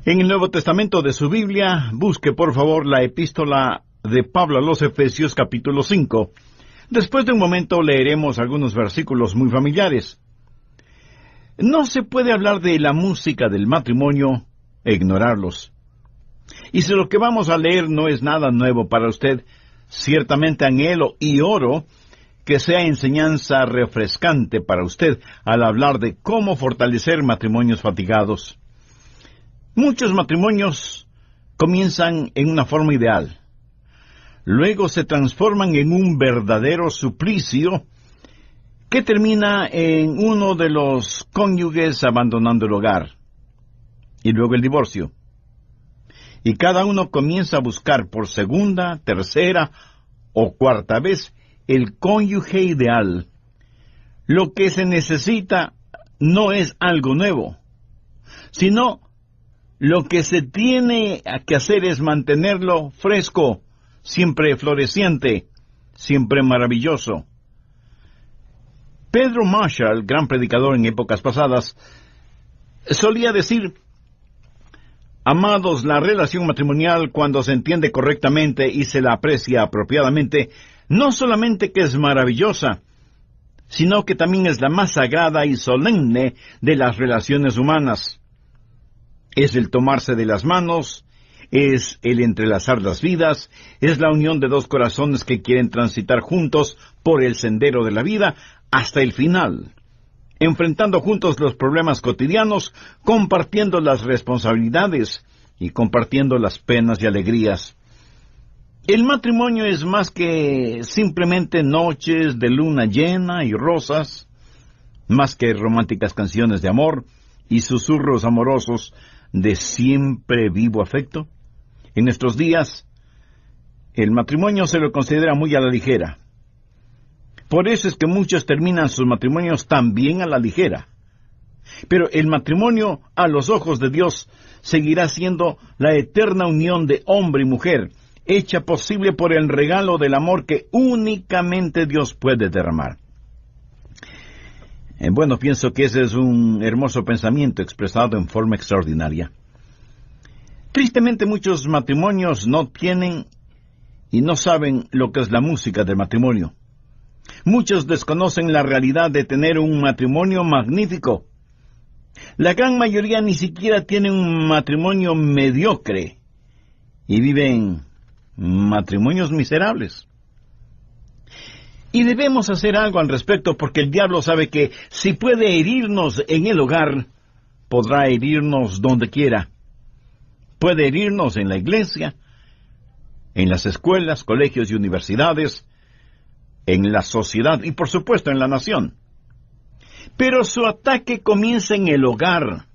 En el Nuevo Testamento de su Biblia, busque por favor la epístola de Pablo a los Efesios capítulo 5. Después de un momento leeremos algunos versículos muy familiares. No se puede hablar de la música del matrimonio e ignorarlos. Y si lo que vamos a leer no es nada nuevo para usted, ciertamente anhelo y oro que sea enseñanza refrescante para usted al hablar de cómo fortalecer matrimonios fatigados. Muchos matrimonios comienzan en una forma ideal. Luego se transforman en un verdadero suplicio que termina en uno de los cónyuges abandonando el hogar. Y luego el divorcio. Y cada uno comienza a buscar por segunda, tercera o cuarta vez el cónyuge ideal. Lo que se necesita no es algo nuevo, sino lo que se tiene que hacer es mantenerlo fresco, siempre floreciente, siempre maravilloso. Pedro Marshall, gran predicador en épocas pasadas, solía decir: amados, la relación matrimonial, cuando se entiende correctamente y se la aprecia apropiadamente, no solamente que es maravillosa, sino que también es la más sagrada y solemne de las relaciones humanas. Es el tomarse de las manos, es el entrelazar las vidas, es la unión de dos corazones que quieren transitar juntos por el sendero de la vida hasta el final, enfrentando juntos los problemas cotidianos, compartiendo las responsabilidades y compartiendo las penas y alegrías. El matrimonio es más que simplemente noches de luna llena y rosas, más que románticas canciones de amor y susurros amorosos de siempre vivo afecto. En nuestros días, el matrimonio se lo considera muy a la ligera. Por eso es que muchos terminan sus matrimonios también a la ligera. Pero el matrimonio, a los ojos de Dios, seguirá siendo la eterna unión de hombre y mujer, hecha posible por el regalo del amor que únicamente Dios puede derramar. Bueno, pienso que ese es un hermoso pensamiento expresado en forma extraordinaria. Tristemente, muchos matrimonios no tienen y no saben lo que es la música del matrimonio. Muchos desconocen la realidad de tener un matrimonio magnífico. La gran mayoría ni siquiera tienen un matrimonio mediocre y viven matrimonios miserables. Y debemos hacer algo al respecto, porque el diablo sabe que si puede herirnos en el hogar, podrá herirnos donde quiera. Puede herirnos en la iglesia, en las escuelas, colegios y universidades, en la sociedad y por supuesto en la nación. Pero su ataque comienza en el hogar.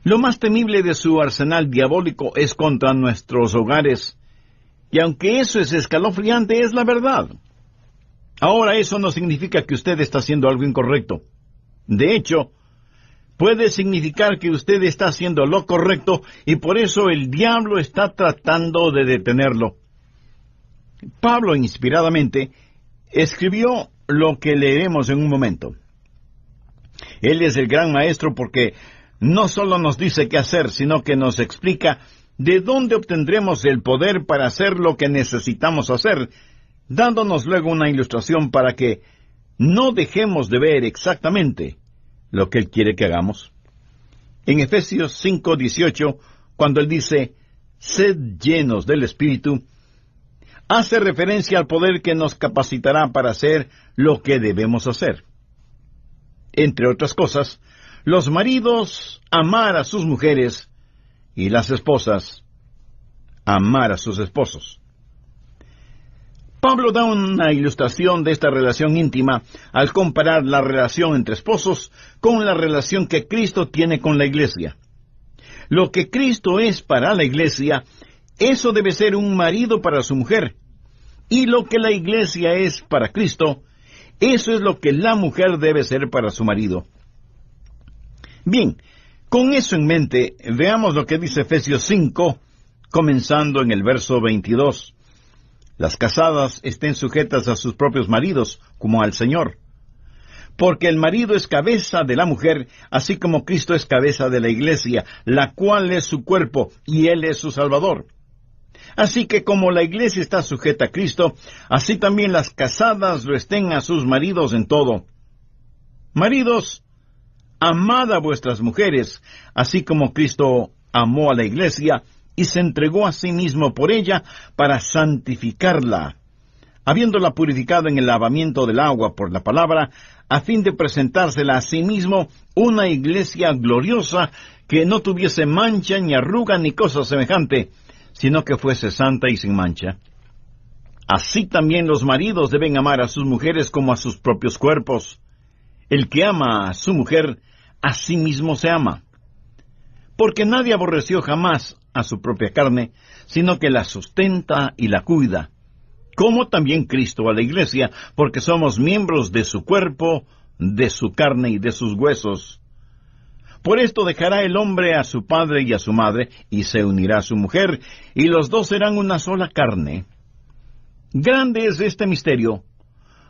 Lo más temible de su arsenal diabólico es contra nuestros hogares, y aunque eso es escalofriante, es la verdad. Ahora, eso no significa que usted está haciendo algo incorrecto. De hecho, puede significar que usted está haciendo lo correcto y por eso el diablo está tratando de detenerlo. Pablo, inspiradamente, escribió lo que leeremos en un momento. Él es el gran maestro porque no solo nos dice qué hacer, sino que nos explica de dónde obtendremos el poder para hacer lo que necesitamos hacer, dándonos luego una ilustración para que no dejemos de ver exactamente lo que Él quiere que hagamos. En Efesios 5:18, cuando Él dice, sed llenos del Espíritu, hace referencia al poder que nos capacitará para hacer lo que debemos hacer. Entre otras cosas, los maridos amar a sus mujeres y las esposas amar a sus esposos. Pablo da una ilustración de esta relación íntima al comparar la relación entre esposos con la relación que Cristo tiene con la iglesia. Lo que Cristo es para la iglesia, eso debe ser un marido para su mujer. Y lo que la iglesia es para Cristo, eso es lo que la mujer debe ser para su marido. Bien, con eso en mente, veamos lo que dice Efesios 5, comenzando en el verso 22. Las casadas estén sujetas a sus propios maridos, como al Señor. Porque el marido es cabeza de la mujer, así como Cristo es cabeza de la iglesia, la cual es su cuerpo, y Él es su Salvador. Así que como la iglesia está sujeta a Cristo, así también las casadas lo estén a sus maridos en todo. Maridos, amad a vuestras mujeres, así como Cristo amó a la iglesia y se entregó a sí mismo por ella para santificarla, habiéndola purificado en el lavamiento del agua por la palabra, a fin de presentársela a sí mismo una iglesia gloriosa que no tuviese mancha, ni arruga, ni cosa semejante, sino que fuese santa y sin mancha. Así también los maridos deben amar a sus mujeres como a sus propios cuerpos. El que ama a su mujer, a sí mismo se ama. Porque nadie aborreció jamás a su propia carne, sino que la sustenta y la cuida, como también Cristo a la iglesia, porque somos miembros de su cuerpo, de su carne y de sus huesos. Por esto dejará el hombre a su padre y a su madre, y se unirá a su mujer, y los dos serán una sola carne. Grande es este misterio,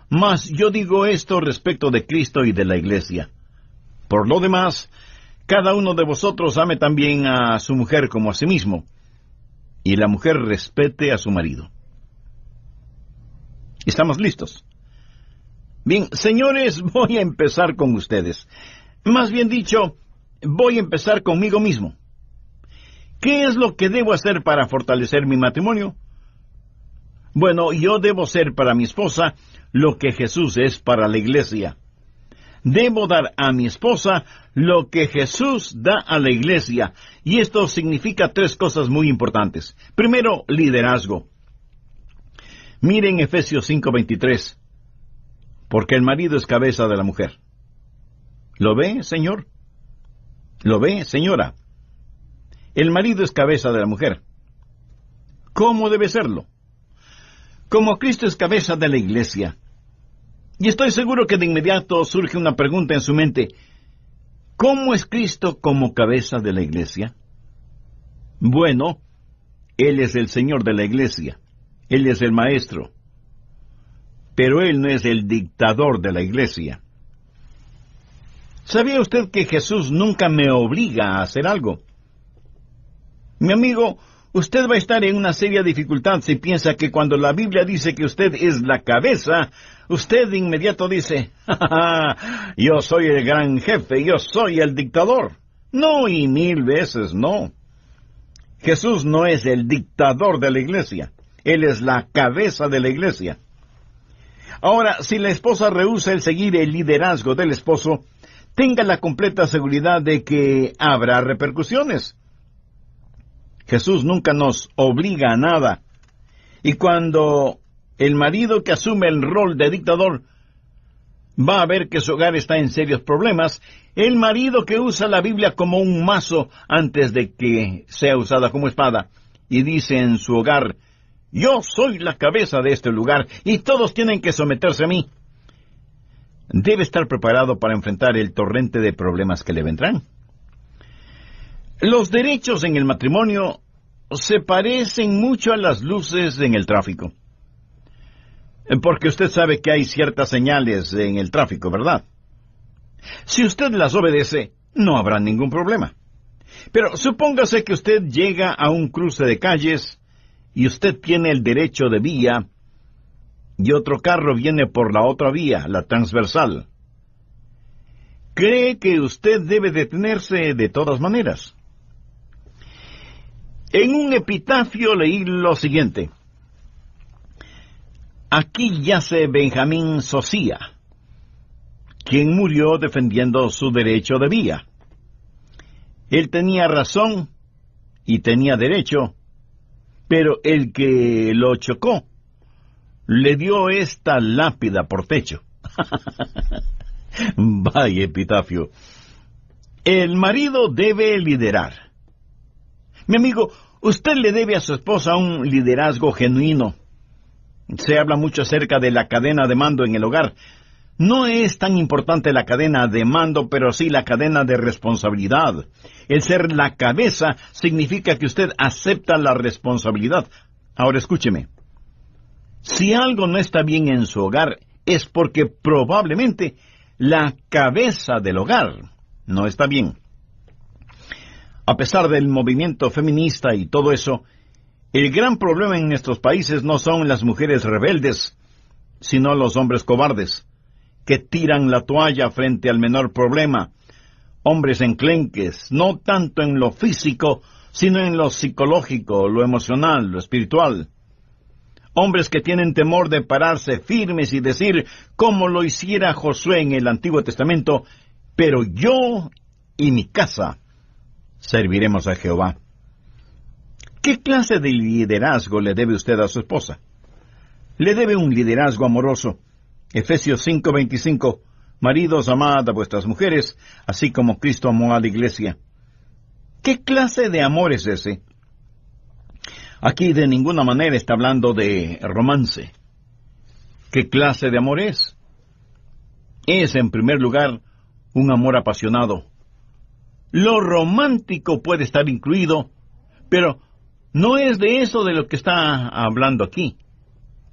mas yo digo esto respecto de Cristo y de la iglesia. Por lo demás, cada uno de vosotros ame también a su mujer como a sí mismo, y la mujer respete a su marido. ¿Estamos listos? Bien, señores, voy a empezar con ustedes. Más bien dicho, voy a empezar conmigo mismo. ¿Qué es lo que debo hacer para fortalecer mi matrimonio? Bueno, yo debo ser para mi esposa lo que Jesús es para la iglesia. Debo dar a mi esposa lo que Jesús da a la iglesia, y esto significa tres cosas muy importantes. Primero, liderazgo. Miren Efesios 5:23, porque el marido es cabeza de la mujer. ¿Lo ve, señor? ¿Lo ve, señora? El marido es cabeza de la mujer. ¿Cómo debe serlo? Como Cristo es cabeza de la iglesia. Y estoy seguro que de inmediato surge una pregunta en su mente. ¿Cómo es Cristo como cabeza de la iglesia? Bueno, Él es el Señor de la iglesia. Él es el maestro. Pero Él no es el dictador de la iglesia. ¿Sabía usted que Jesús nunca me obliga a hacer algo? Mi amigo, usted va a estar en una seria dificultad si piensa que cuando la Biblia dice que usted es la cabeza, usted de inmediato dice, ¡ja, ja, ja! Yo soy el gran jefe, yo soy el dictador. No, y 1000 veces no. Jesús no es el dictador de la iglesia. Él es la cabeza de la iglesia. Ahora, si la esposa rehúsa el seguir el liderazgo del esposo, tenga la completa seguridad de que habrá repercusiones. Jesús nunca nos obliga a nada. Y cuando el marido que asume el rol de dictador va a ver que su hogar está en serios problemas, el marido que usa la Biblia como un mazo antes de que sea usada como espada, y dice en su hogar, yo soy la cabeza de este lugar, y todos tienen que someterse a mí, debe estar preparado para enfrentar el torrente de problemas que le vendrán. Los derechos en el matrimonio se parecen mucho a las luces en el tráfico. Porque usted sabe que hay ciertas señales en el tráfico, ¿verdad? Si usted las obedece, no habrá ningún problema. Pero supóngase que usted llega a un cruce de calles y usted tiene el derecho de vía y otro carro viene por la otra vía, la transversal. ¿Cree que usted debe detenerse de todas maneras? En un epitafio leí lo siguiente. Aquí yace Benjamín Sosía, quien murió defendiendo su derecho de vía. Él tenía razón y tenía derecho, pero el que lo chocó le dio esta lápida por techo. Vaya epitafio. El marido debe liderar. Mi amigo, usted le debe a su esposa un liderazgo genuino. Se habla mucho acerca de la cadena de mando en el hogar. No es tan importante la cadena de mando, pero sí la cadena de responsabilidad. El ser la cabeza significa que usted acepta la responsabilidad. Ahora escúcheme. Si algo no está bien en su hogar, es porque probablemente la cabeza del hogar. No está bien. A pesar del movimiento feminista y todo eso, el gran problema en nuestros países no son las mujeres rebeldes, sino los hombres cobardes, que tiran la toalla frente al menor problema. Hombres enclenques, no tanto en lo físico, sino en lo psicológico, lo emocional, lo espiritual. Hombres que tienen temor de pararse firmes y decir, como lo hiciera Josué en el Antiguo Testamento, pero yo y mi casa serviremos a Jehová. ¿Qué clase de liderazgo le debe usted a su esposa? Le debe un liderazgo amoroso. Efesios 5:25, maridos, amad a vuestras mujeres, así como Cristo amó a la iglesia. ¿Qué clase de amor es ese? Aquí de ninguna manera está hablando de romance. ¿Qué clase de amor es? Es, en primer lugar, un amor apasionado. Lo romántico puede estar incluido, pero no es de eso de lo que está hablando aquí.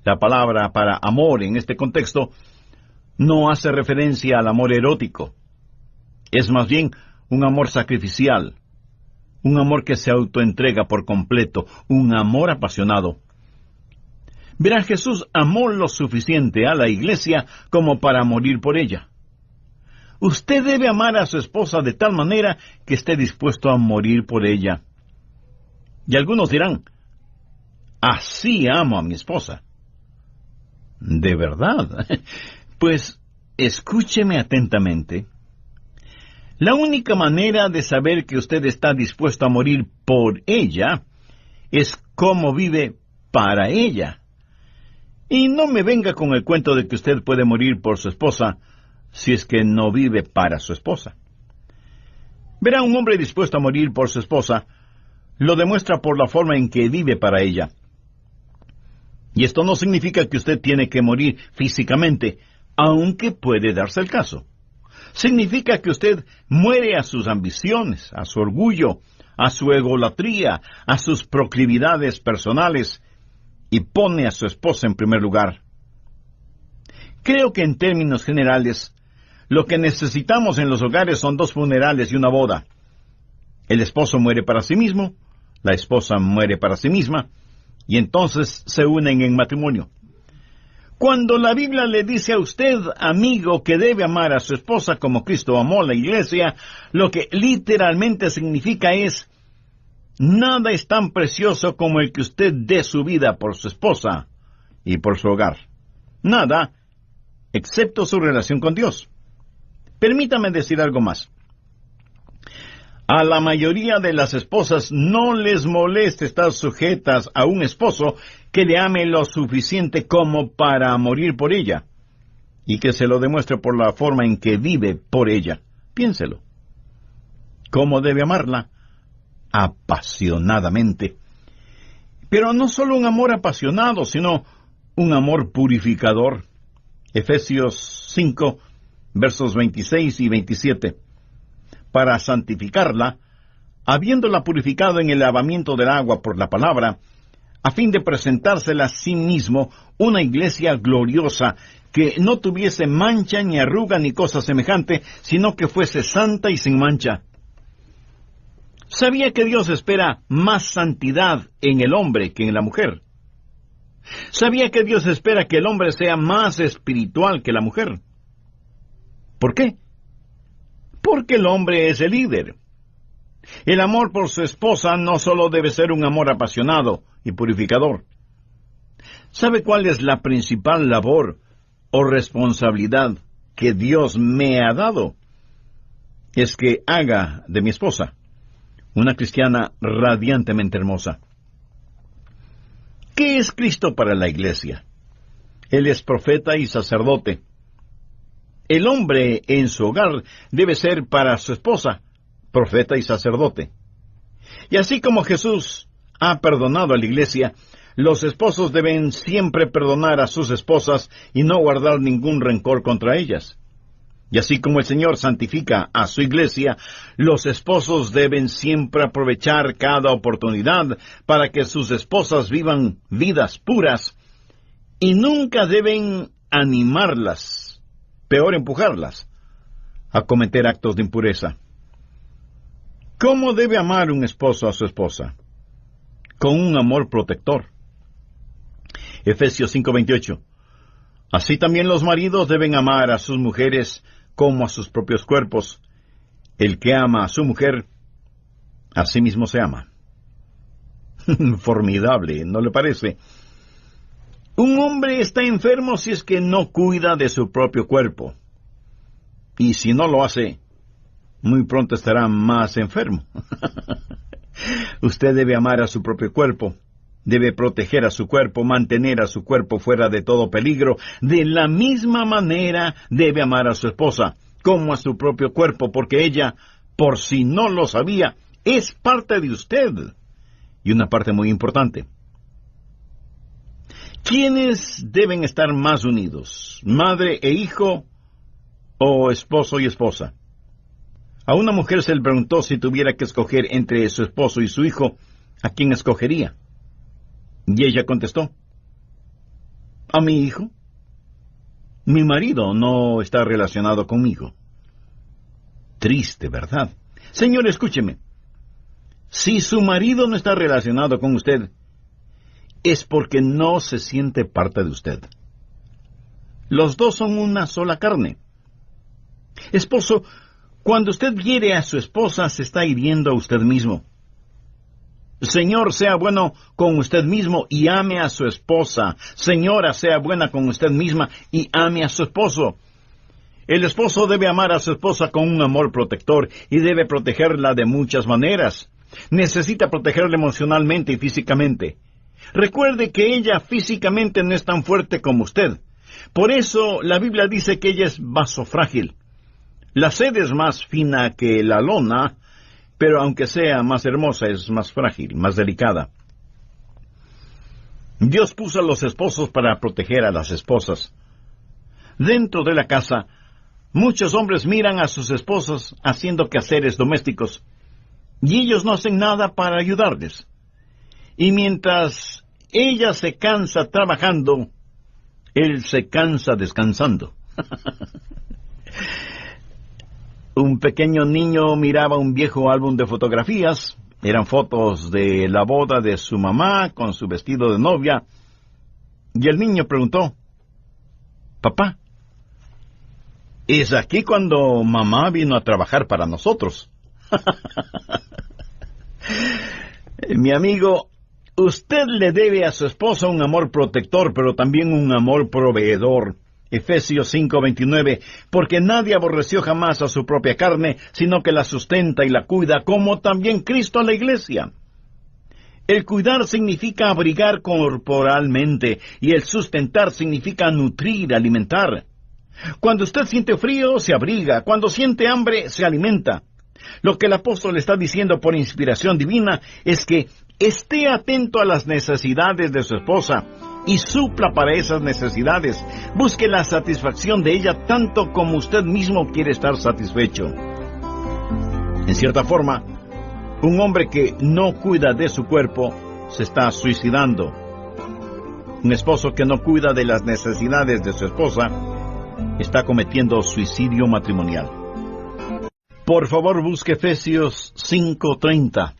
La palabra para amor en este contexto no hace referencia al amor erótico. Es más bien un amor sacrificial, un amor que se autoentrega por completo, un amor apasionado. Verá, Jesús amó lo suficiente a la iglesia como para morir por ella. Usted debe amar a su esposa de tal manera que esté dispuesto a morir por ella. Y algunos dirán, así amo a mi esposa. ¿De verdad? Pues escúcheme atentamente. La única manera de saber que usted está dispuesto a morir por ella es cómo vive para ella. Y no me venga con el cuento de que usted puede morir por su esposa si es que no vive para su esposa. Verá, un hombre dispuesto a morir por su esposa lo demuestra por la forma en que vive para ella. Y esto no significa que usted tiene que morir físicamente, aunque puede darse el caso. Significa que usted muere a sus ambiciones, a su orgullo, a su egolatría, a sus proclividades personales, y pone a su esposa en primer lugar. Creo que en términos generales, lo que necesitamos en los hogares son 2 funerales y una boda. El esposo muere para sí mismo, la esposa muere para sí misma, y entonces se unen en matrimonio. Cuando la Biblia le dice a usted, amigo, que debe amar a su esposa como Cristo amó a la iglesia, lo que literalmente significa es, nada es tan precioso como el que usted dé su vida por su esposa y por su hogar. Nada, excepto su relación con Dios. Permítame decir algo más. A la mayoría de las esposas no les molesta estar sujetas a un esposo que le ame lo suficiente como para morir por ella, y que se lo demuestre por la forma en que vive por ella. Piénselo. ¿Cómo debe amarla? Apasionadamente. Pero no solo un amor apasionado, sino un amor purificador. Efesios 5, versos 26 y 27. Para santificarla, habiéndola purificado en el lavamiento del agua por la palabra, a fin de presentársela a sí mismo una iglesia gloriosa, que no tuviese mancha, ni arruga, ni cosa semejante, sino que fuese santa y sin mancha. ¿Sabía que Dios espera más santidad en el hombre que en la mujer? ¿Sabía que Dios espera que el hombre sea más espiritual que la mujer? ¿Por qué? Porque el hombre es el líder. El amor por su esposa no solo debe ser un amor apasionado y purificador. ¿Sabe cuál es la principal labor o responsabilidad que Dios me ha dado? Es que haga de mi esposa una cristiana radiantemente hermosa. ¿Qué es Cristo para la iglesia? Él es profeta y sacerdote. El hombre en su hogar debe ser para su esposa profeta y sacerdote. Y así como Jesús ha perdonado a la iglesia, los esposos deben siempre perdonar a sus esposas y no guardar ningún rencor contra ellas. Y así como el Señor santifica a su iglesia, los esposos deben siempre aprovechar cada oportunidad para que sus esposas vivan vidas puras, y nunca deben animarlas, peor empujarlas, a cometer actos de impureza. ¿Cómo debe amar un esposo a su esposa? Con un amor protector. Efesios 5:28. Así también los maridos deben amar a sus mujeres como a sus propios cuerpos. El que ama a su mujer, a sí mismo se ama. Formidable, ¿no le parece? Un hombre está enfermo si es que no cuida de su propio cuerpo. Y si no lo hace, muy pronto estará más enfermo. Usted debe amar a su propio cuerpo, debe proteger a su cuerpo, mantener a su cuerpo fuera de todo peligro. De la misma manera debe amar a su esposa, como a su propio cuerpo, porque ella, por si no lo sabía, es parte de usted, y una parte muy importante. ¿Quiénes deben estar más unidos? ¿Madre e hijo o esposo y esposa? A una mujer se le preguntó si tuviera que escoger entre su esposo y su hijo, ¿a quién escogería? Y ella contestó, a mi hijo. Mi marido no está relacionado conmigo. Triste, ¿verdad? Señor, escúcheme. Si su marido no está relacionado con usted, es porque no se siente parte de usted. Los dos son una sola carne. Esposo, cuando usted hiere a su esposa, se está hiriendo a usted mismo. Señor, sea bueno con usted mismo y ame a su esposa. Señora, sea buena con usted misma y ame a su esposo. El esposo debe amar a su esposa con un amor protector y debe protegerla de muchas maneras. Necesita protegerla emocionalmente y físicamente. Recuerde que ella físicamente no es tan fuerte como usted. Por eso la Biblia dice que ella es vaso frágil. La seda es más fina que la lona, pero aunque sea más hermosa, es más frágil, más delicada. Dios puso a los esposos para proteger a las esposas. Dentro de la casa, muchos hombres miran a sus esposas haciendo quehaceres domésticos, y ellos no hacen nada para ayudarles. Y mientras ella se cansa trabajando, él se cansa descansando. Un pequeño niño miraba un viejo álbum de fotografías. Eran fotos de la boda de su mamá con su vestido de novia. Y el niño preguntó, «Papá, ¿es aquí cuando mamá vino a trabajar para nosotros?» Mi amigo, usted le debe a su esposa un amor protector, pero también un amor proveedor. Efesios 5:29, porque nadie aborreció jamás a su propia carne, sino que la sustenta y la cuida, como también Cristo a la iglesia. El cuidar significa abrigar corporalmente, y el sustentar significa nutrir, alimentar. Cuando usted siente frío, se abriga. Cuando siente hambre, se alimenta. Lo que el apóstol está diciendo por inspiración divina es que esté atento a las necesidades de su esposa y supla para esas necesidades. Busque la satisfacción de ella tanto como usted mismo quiere estar satisfecho. En cierta forma, un hombre que no cuida de su cuerpo se está suicidando. Un esposo que no cuida de las necesidades de su esposa está cometiendo suicidio matrimonial. Por favor, busque Efesios 5:30,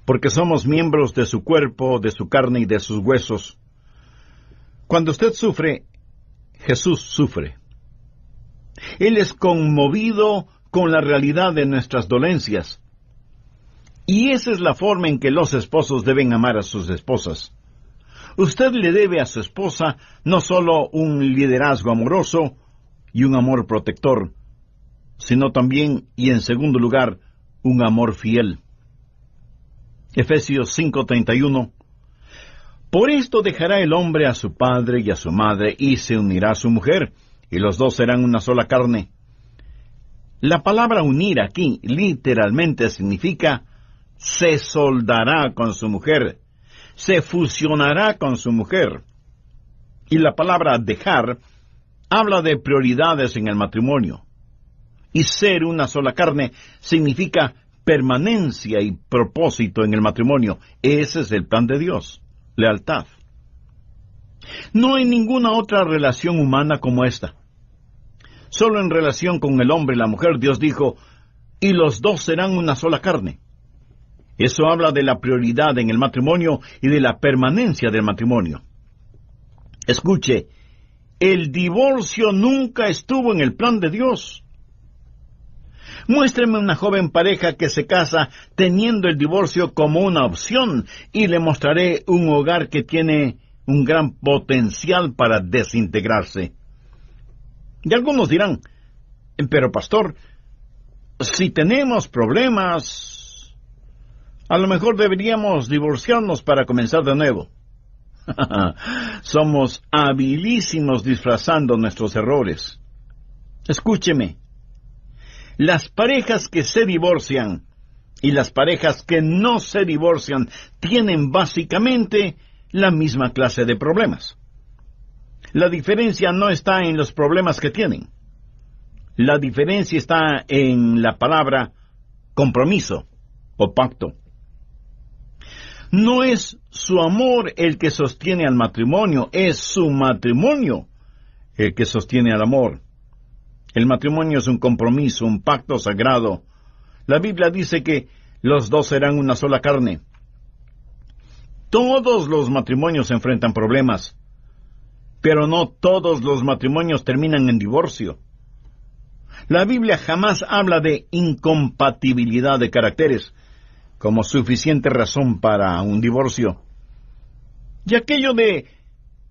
porque somos miembros de su cuerpo, de su carne y de sus huesos. Cuando usted sufre, Jesús sufre. Él es conmovido con la realidad de nuestras dolencias. Y esa es la forma en que los esposos deben amar a sus esposas. Usted le debe a su esposa no solo un liderazgo amoroso y un amor protector, sino también, y en segundo lugar, un amor fiel. Efesios 5:31. Por esto dejará el hombre a su padre y a su madre, y se unirá a su mujer, y los dos serán una sola carne. La palabra unir aquí literalmente significa se soldará con su mujer, se fusionará con su mujer. Y la palabra dejar habla de prioridades en el matrimonio. Y ser una sola carne significa permanencia y propósito en el matrimonio. Ese es el plan de Dios, lealtad. No hay ninguna otra relación humana como esta. Solo en relación con el hombre y la mujer, Dios dijo, y los dos serán una sola carne. Eso habla de la prioridad en el matrimonio y de la permanencia del matrimonio. Escuche, el divorcio nunca estuvo en el plan de Dios. Muéstreme una joven pareja que se casa teniendo el divorcio como una opción y le mostraré un hogar que tiene un gran potencial para desintegrarse. Y algunos dirán, pero pastor, si tenemos problemas, a lo mejor deberíamos divorciarnos para comenzar de nuevo. Somos habilísimos disfrazando nuestros errores. Escúcheme. Las parejas que se divorcian y las parejas que no se divorcian tienen básicamente la misma clase de problemas. La diferencia no está en los problemas que tienen. La diferencia está en la palabra compromiso o pacto. No es su amor el que sostiene al matrimonio, es su matrimonio el que sostiene al amor. El matrimonio es un compromiso, un pacto sagrado. La Biblia dice que los dos serán una sola carne. Todos los matrimonios enfrentan problemas, pero no todos los matrimonios terminan en divorcio. La Biblia jamás habla de incompatibilidad de caracteres como suficiente razón para un divorcio. Y aquello de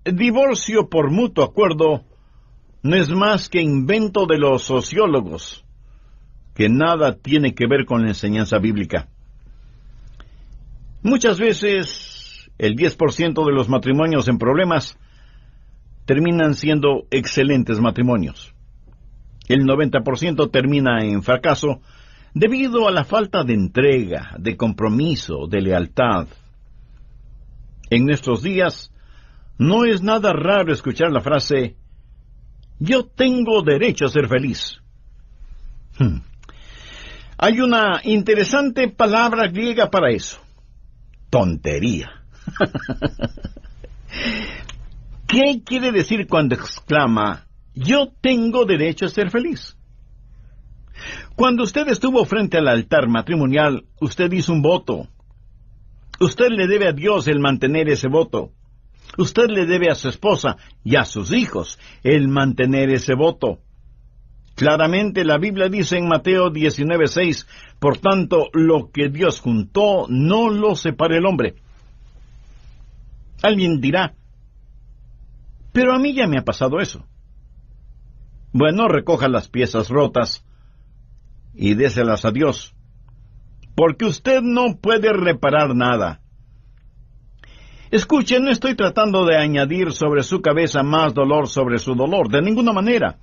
divorcio por mutuo acuerdo no es más que invento de los sociólogos, que nada tiene que ver con la enseñanza bíblica. Muchas veces, el 10% de los matrimonios en problemas terminan siendo excelentes matrimonios. El 90% termina en fracaso debido a la falta de entrega, de compromiso, de lealtad. En nuestros días, no es nada raro escuchar la frase, yo tengo derecho a ser feliz. Hay una interesante palabra griega para eso. Tontería. ¿Qué quiere decir cuando exclama, yo tengo derecho a ser feliz? Cuando usted estuvo frente al altar matrimonial, usted hizo un voto. Usted le debe a Dios el mantener ese voto. Usted le debe a su esposa y a sus hijos el mantener ese voto. Claramente la Biblia dice en Mateo 19:6, por tanto, lo que Dios juntó, no lo separe el hombre. Alguien dirá, pero a mí ya me ha pasado eso. Bueno, recoja las piezas rotas y déselas a Dios, porque usted no puede reparar nada. Escuche, no estoy tratando de añadir sobre su cabeza más dolor sobre su dolor, de ninguna manera.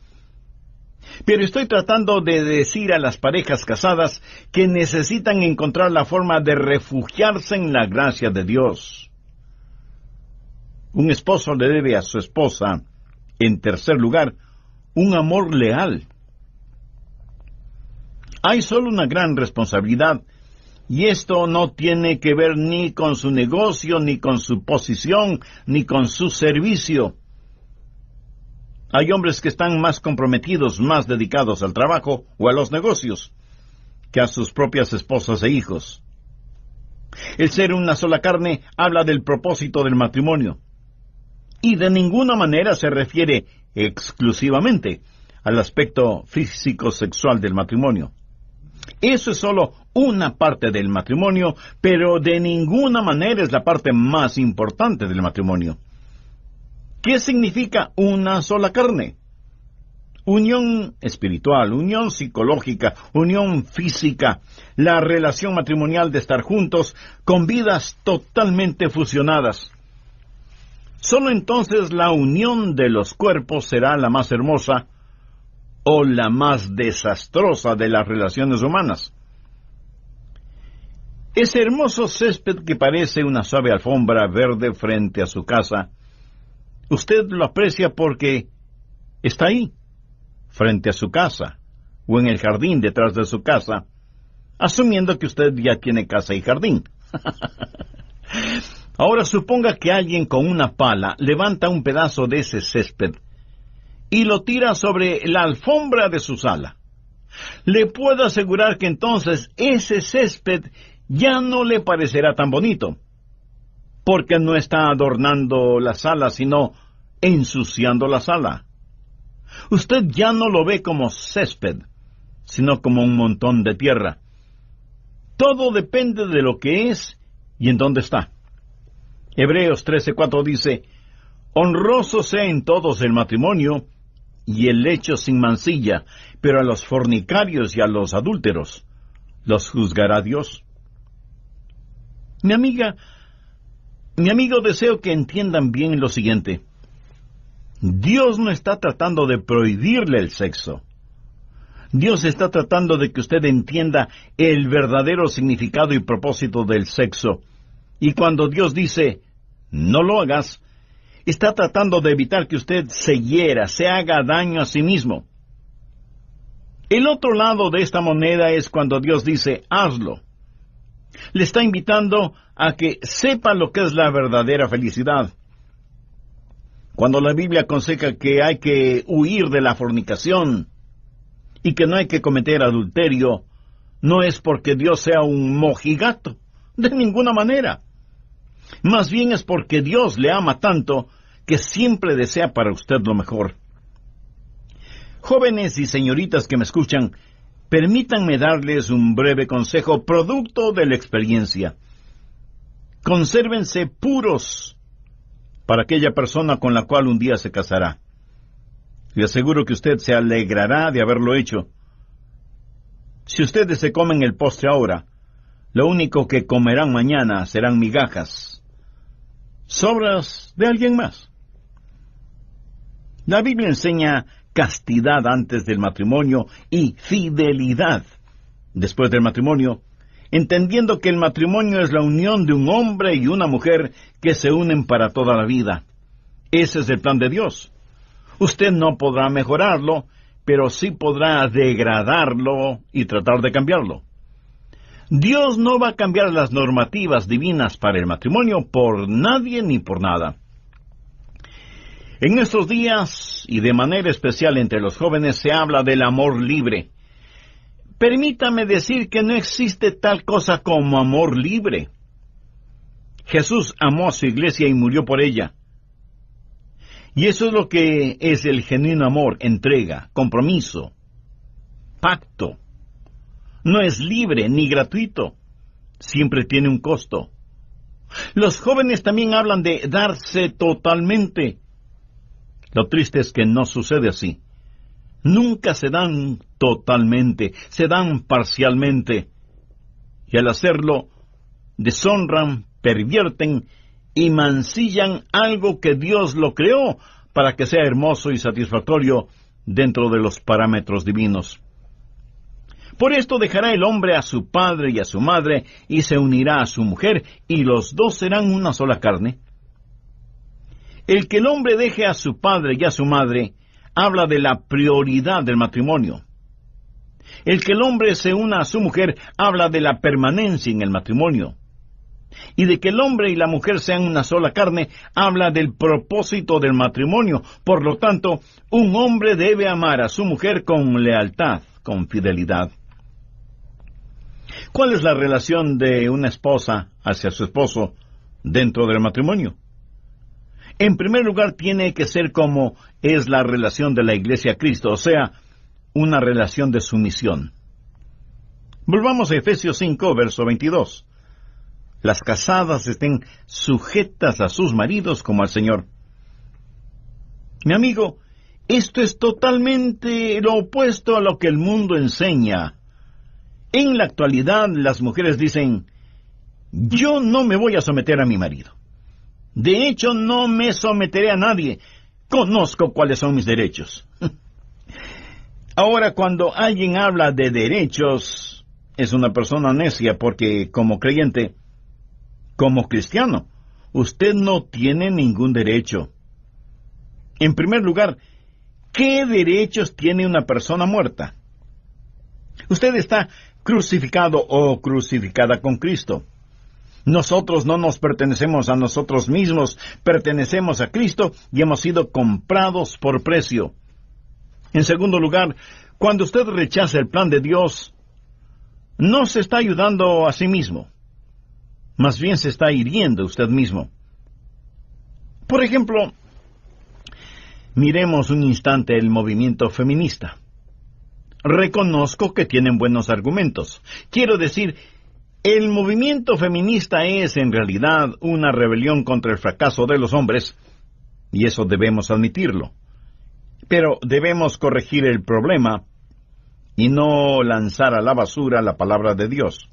Pero estoy tratando de decir a las parejas casadas que necesitan encontrar la forma de refugiarse en la gracia de Dios. Un esposo le debe a su esposa, en tercer lugar, un amor leal. Hay solo una gran responsabilidad, y esto no tiene que ver ni con su negocio, ni con su posición, ni con su servicio. Hay hombres que están más comprometidos, más dedicados al trabajo o a los negocios, que a sus propias esposas e hijos. El ser una sola carne habla del propósito del matrimonio, y de ninguna manera se refiere exclusivamente al aspecto físico-sexual del matrimonio. Eso es solo una parte del matrimonio, pero de ninguna manera es la parte más importante del matrimonio. ¿Qué significa una sola carne? Unión espiritual, unión psicológica, unión física, la relación matrimonial de estar juntos con vidas totalmente fusionadas. Solo entonces la unión de los cuerpos será la más hermosa o la más desastrosa de las relaciones humanas. Ese hermoso césped que parece una suave alfombra verde frente a su casa, usted lo aprecia porque está ahí, frente a su casa, o en el jardín detrás de su casa, asumiendo que usted ya tiene casa y jardín. Ahora suponga que alguien con una pala levanta un pedazo de ese césped y lo tira sobre la alfombra de su sala. Le puedo asegurar que entonces ese césped ya no le parecerá tan bonito, porque no está adornando la sala, sino ensuciando la sala. Usted ya no lo ve como césped, sino como un montón de tierra. Todo depende de lo que es y en dónde está. Hebreos 13:4 dice: honroso sea en todos el matrimonio y el lecho sin mancilla, pero a los fornicarios y a los adúlteros los juzgará Dios. Mi amigo, deseo que entiendan bien lo siguiente. Dios no está tratando de prohibirle el sexo. Dios está tratando de que usted entienda el verdadero significado y propósito del sexo. Y cuando Dios dice, no lo hagas, está tratando de evitar que usted se hiera, se haga daño a sí mismo. El otro lado de esta moneda es cuando Dios dice, hazlo. Le está invitando a que sepa lo que es la verdadera felicidad. Cuando la Biblia aconseja que hay que huir de la fornicación y que no hay que cometer adulterio, no es porque Dios sea un mojigato, de ninguna manera. Más bien es porque Dios le ama tanto que siempre desea para usted lo mejor. Jóvenes y señoritas que me escuchan, permítanme darles un breve consejo producto de la experiencia. Consérvense puros para aquella persona con la cual un día se casará. Le aseguro que usted se alegrará de haberlo hecho. Si ustedes se comen el postre ahora, lo único que comerán mañana serán migajas, sobras de alguien más. La Biblia enseña castidad antes del matrimonio y fidelidad después del matrimonio, entendiendo que el matrimonio es la unión de un hombre y una mujer que se unen para toda la vida. Ese es el plan de Dios. Usted no podrá mejorarlo, pero sí podrá degradarlo y tratar de cambiarlo. Dios no va a cambiar las normativas divinas para el matrimonio por nadie ni por nada. En estos días, y de manera especial entre los jóvenes, se habla del amor libre. Permítame decir que no existe tal cosa como amor libre. Jesús amó a su iglesia y murió por ella. Y eso es lo que es el genuino amor: entrega, compromiso, pacto. No es libre ni gratuito, siempre tiene un costo. Los jóvenes también hablan de darse totalmente. Lo triste es que no sucede así. Nunca se dan totalmente, se dan parcialmente. Y al hacerlo, deshonran, pervierten y mancillan algo que Dios lo creó para que sea hermoso y satisfactorio dentro de los parámetros divinos. Por esto dejará el hombre a su padre y a su madre y se unirá a su mujer, y los dos serán una sola carne. El que el hombre deje a su padre y a su madre habla de la prioridad del matrimonio. El que el hombre se una a su mujer habla de la permanencia en el matrimonio. Y de que el hombre y la mujer sean una sola carne habla del propósito del matrimonio. Por lo tanto, un hombre debe amar a su mujer con lealtad, con fidelidad. ¿Cuál es la relación de una esposa hacia su esposo dentro del matrimonio? En primer lugar, tiene que ser como es la relación de la Iglesia a Cristo, o sea, una relación de sumisión. Volvamos a Efesios 5, verso 22. Las casadas estén sujetas a sus maridos como al Señor. Mi amigo, esto es totalmente lo opuesto a lo que el mundo enseña. En la actualidad, las mujeres dicen, yo no me voy a someter a mi marido. De hecho, no me someteré a nadie. Conozco cuáles son mis derechos. Ahora, cuando alguien habla de derechos, es una persona necia, porque como creyente, como cristiano, usted no tiene ningún derecho. En primer lugar, ¿qué derechos tiene una persona muerta? Usted está crucificado o crucificada con Cristo. Nosotros no nos pertenecemos a nosotros mismos, pertenecemos a Cristo y hemos sido comprados por precio. En segundo lugar, cuando usted rechaza el plan de Dios, no se está ayudando a sí mismo. Más bien se está hiriendo usted mismo. Por ejemplo, miremos un instante el movimiento feminista. Reconozco que tienen buenos argumentos. Quiero decir, el movimiento feminista es en realidad una rebelión contra el fracaso de los hombres, y eso debemos admitirlo. Pero debemos corregir el problema y no lanzar a la basura la palabra de Dios.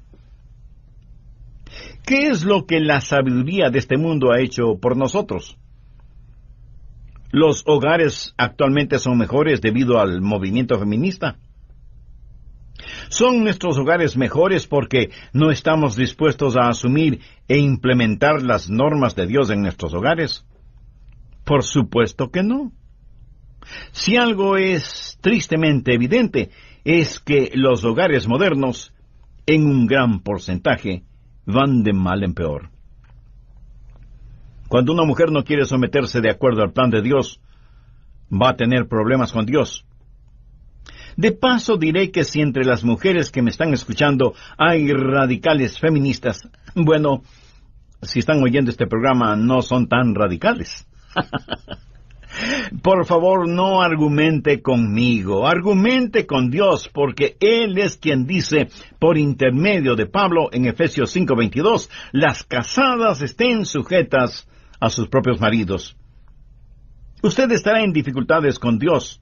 ¿Qué es lo que la sabiduría de este mundo ha hecho por nosotros? ¿Los hogares actualmente son mejores debido al movimiento feminista? ¿Son nuestros hogares mejores porque no estamos dispuestos a asumir e implementar las normas de Dios en nuestros hogares? Por supuesto que no. Si algo es tristemente evidente, es que los hogares modernos, en un gran porcentaje, van de mal en peor. Cuando una mujer no quiere someterse de acuerdo al plan de Dios, va a tener problemas con Dios. De paso diré que si entre las mujeres que me están escuchando hay radicales feministas, bueno, si están oyendo este programa no son tan radicales. Por favor, no argumente conmigo, argumente con Dios, porque Él es quien dice, por intermedio de Pablo en Efesios 5:22, las casadas estén sujetas a sus propios maridos. Usted estará en dificultades con Dios,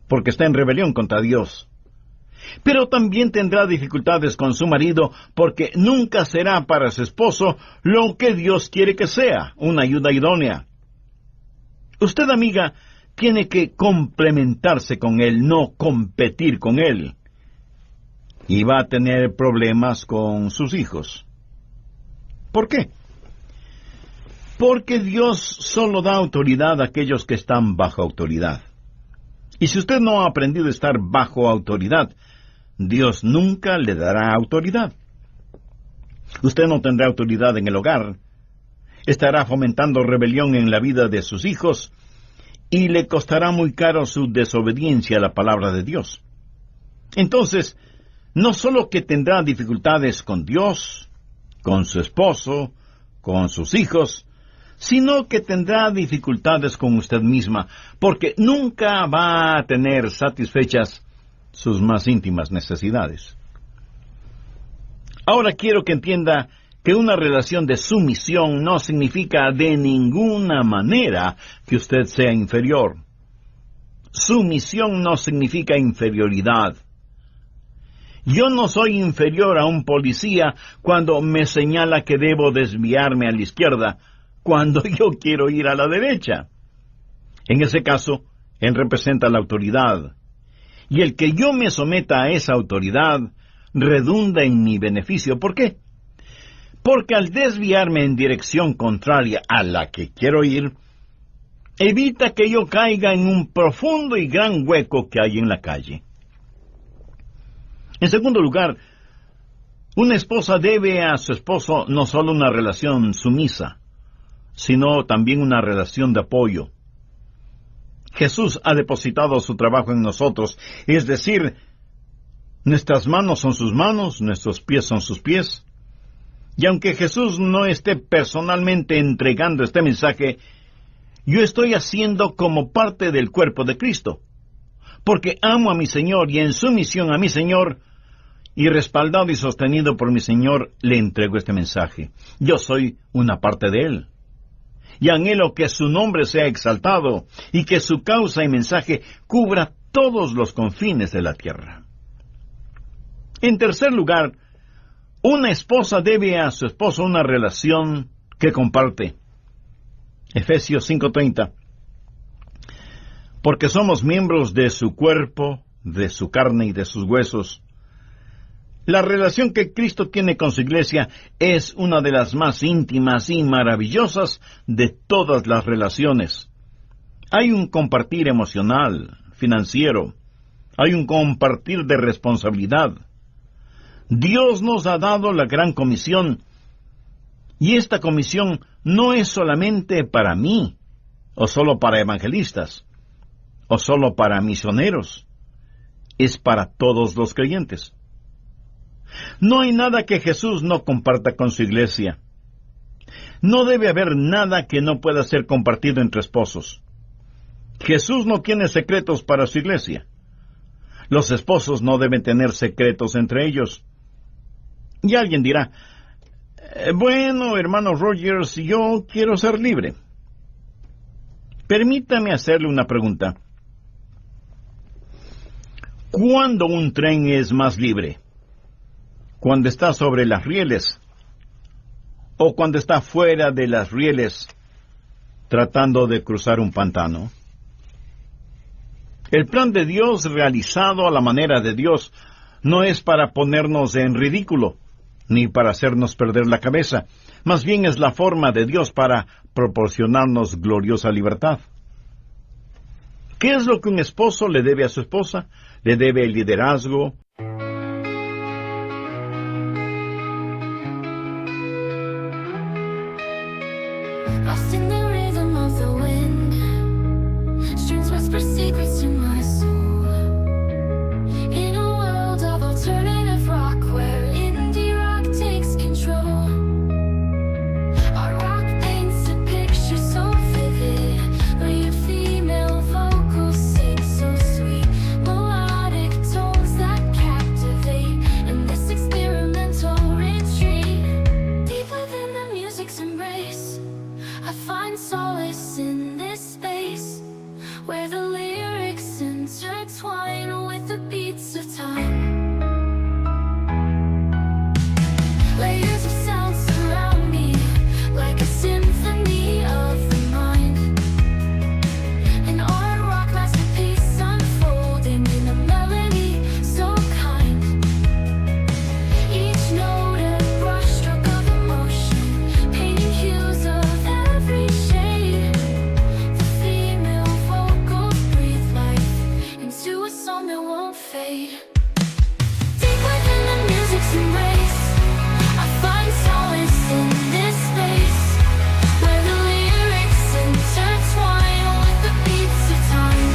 porque está en rebelión contra Dios. Pero también tendrá dificultades con su marido, porque nunca será para su esposo lo que Dios quiere que sea, una ayuda idónea. Usted, amiga, tiene que complementarse con él, no competir con él. Y va a tener problemas con sus hijos. ¿Por qué? Porque Dios solo da autoridad a aquellos que están bajo autoridad. Y si usted no ha aprendido a estar bajo autoridad, Dios nunca le dará autoridad. Usted no tendrá autoridad en el hogar, estará fomentando rebelión en la vida de sus hijos, y le costará muy caro su desobediencia a la palabra de Dios. Entonces, no solo que tendrá dificultades con Dios, con su esposo, con sus hijos, sino que tendrá dificultades con usted misma, porque nunca va a tener satisfechas sus más íntimas necesidades. Ahora quiero que entienda que una relación de sumisión no significa de ninguna manera que usted sea inferior. Sumisión no significa inferioridad. Yo no soy inferior a un policía cuando me señala que debo desviarme a la izquierda, cuando yo quiero ir a la derecha. En ese caso, él representa la autoridad. Y el que yo me someta a esa autoridad redunda en mi beneficio. ¿Por qué? Porque al desviarme en dirección contraria a la que quiero ir, evita que yo caiga en un profundo y gran hueco que hay en la calle. En segundo lugar, una esposa debe a su esposo no solo una relación sumisa, sino también una relación de apoyo. Jesús ha depositado su trabajo en nosotros, es decir, nuestras manos son sus manos, nuestros pies son sus pies. Y aunque Jesús no esté personalmente entregando este mensaje, yo estoy haciendo como parte del cuerpo de Cristo, porque amo a mi Señor y en sumisión a mi Señor, y respaldado y sostenido por mi Señor, le entrego este mensaje. Yo soy una parte de Él. Y anhelo que su nombre sea exaltado y que su causa y mensaje cubra todos los confines de la tierra. En tercer lugar, una esposa debe a su esposo una relación que comparte. Efesios 5:30. Porque somos miembros de su cuerpo, de su carne y de sus huesos. La relación que Cristo tiene con su iglesia es una de las más íntimas y maravillosas de todas las relaciones. Hay un compartir emocional, financiero, hay un compartir de responsabilidad. Dios nos ha dado la gran comisión, y esta comisión no es solamente para mí, o solo para evangelistas, o solo para misioneros. Es para todos los creyentes. No hay nada que Jesús no comparta con su iglesia. No debe haber nada que no pueda ser compartido entre esposos. Jesús no tiene secretos para su iglesia. Los esposos no deben tener secretos entre ellos. Y alguien dirá, bueno, hermano Rogers, yo quiero ser libre. Permítame hacerle una pregunta. ¿Cuándo un tren es más libre? ¿Cuando está sobre las rieles? ¿O cuando está fuera de las rieles, tratando de cruzar un pantano? El plan de Dios realizado a la manera de Dios no es para ponernos en ridículo, ni para hacernos perder la cabeza. Más bien es la forma de Dios para proporcionarnos gloriosa libertad. ¿Qué es lo que un esposo le debe a su esposa? Le debe el liderazgo, Lost in the rhythm of the wind, strings whisper secrets to my soul. In a world of alternative rock where indie rock takes control, our rock paints a picture so vivid. Lead female vocals sing so sweet, melodic tones that captivate. In this experimental retreat, deep within the music's embrace, I find solace in this space, where the lyrics intertwine with the beats of time. Layers of sound surround me, like a symphony of the mind. An art rock masterpiece unfolding in a melody so kind. Each note a brushstroke of emotion, painting hues of every shade. The female vocals breathe life into a song that won't fade. Deep within the music's embrace, I find solace in this space, where the lyrics intertwine with the beats of time.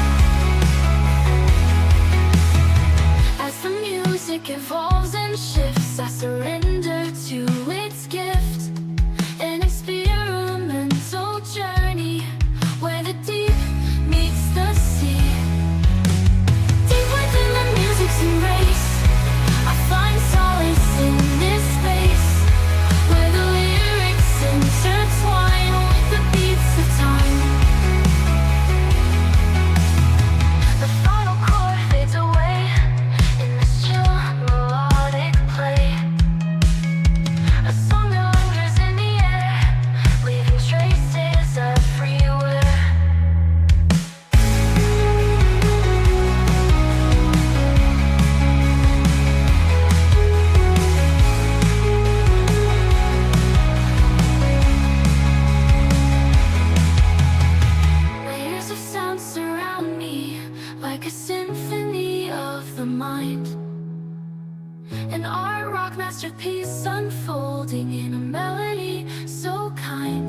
As the music evolves and shifts, I surrender to its gift. An experimental journey, where the deep meets the sea. Deep within the music's embrace, I find solace in this space, where the lyrics intertwine with the beats of time. The final chord fades away in this chill melodic play. A song that lingers in the air, leaving traces everywhere. Layers of sound surround me, like a symphony of the mind. An art rock masterpiece unfolding in a melody so kind.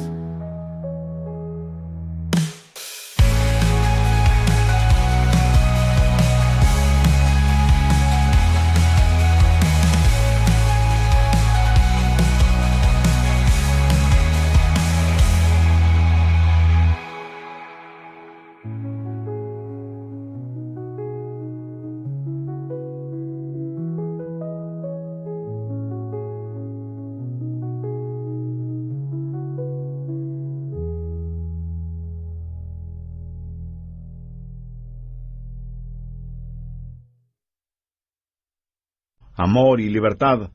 amor y libertad.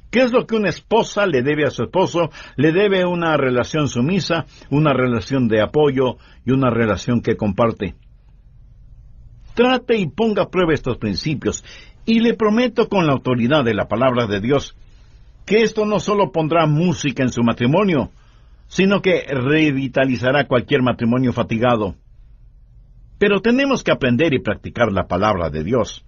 ¿Qué es lo que una esposa le debe a su esposo? Le debe una relación sumisa, una relación de apoyo y una relación que comparte. Trate y ponga a prueba estos principios, y le prometo con la autoridad de la palabra de Dios que esto no solo pondrá música en su matrimonio, sino que revitalizará cualquier matrimonio fatigado. Pero tenemos que aprender y practicar la palabra de Dios.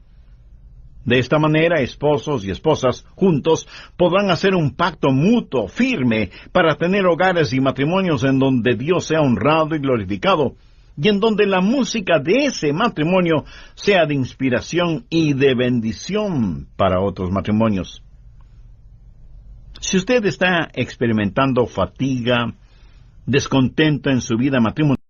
De esta manera, esposos y esposas juntos podrán hacer un pacto mutuo, firme, para tener hogares y matrimonios en donde Dios sea honrado y glorificado, y en donde la música de ese matrimonio sea de inspiración y de bendición para otros matrimonios. Si usted está experimentando fatiga, descontento en su vida matrimonial,